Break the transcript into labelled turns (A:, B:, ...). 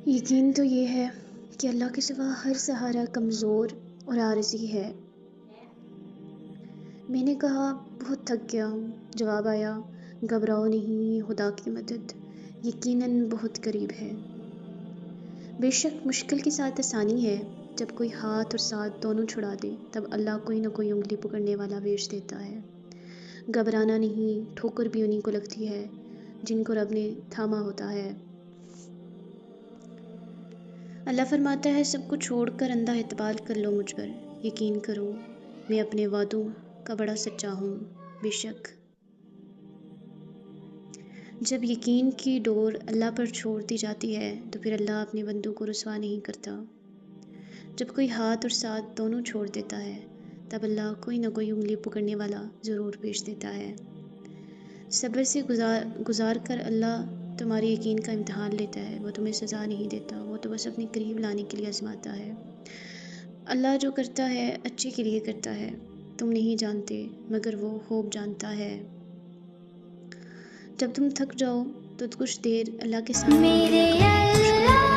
A: یقین تو یہ ہے کہ اللہ کے سوا ہر سہارا کمزور اور عارضی ہے۔ میں نے کہا بہت تھک گیا ہوں۔ جواب آیا گھبراؤ نہیں، خدا کی مدد یقیناً بہت قریب ہے۔ بے شک مشکل کے ساتھ آسانی ہے۔ جب کوئی ہاتھ اور ساتھ دونوں چھڑا دے تب اللہ کوئی نہ کوئی انگلی پکڑنے والا بھیج دیتا ہے۔ گھبرانا نہیں، ٹھوکر بھی انہیں کو لگتی ہے جن کو رب نے تھاما ہوتا ہے۔ اللہ فرماتا ہے سب کو چھوڑ کر اندھا اعتبار کر لو مجھ پر، یقین کرو میں اپنے وعدوں کا بڑا سچا ہوں۔ بے شک جب یقین کی ڈور اللہ پر چھوڑ دی جاتی ہے تو پھر اللہ اپنے بندوں کو رسوا نہیں کرتا۔ جب کوئی ہاتھ اور ساتھ دونوں چھوڑ دیتا ہے تب اللہ کوئی نہ کوئی انگلی پکڑنے والا ضرور بھیج دیتا ہے۔ صبر سے گزار کر اللہ تمہارے یقین کا امتحان لیتا ہے۔ وہ تمہیں سزا نہیں دیتا، وہ تو بس اپنے قریب لانے کے لیے آزماتا ہے۔ اللہ جو کرتا ہے اچھے کے لیے کرتا ہے، تم نہیں جانتے مگر وہ خوب جانتا ہے۔ جب تم تھک جاؤ تو کچھ دیر اللہ کے سامنے انگلیاں کرو، مشکل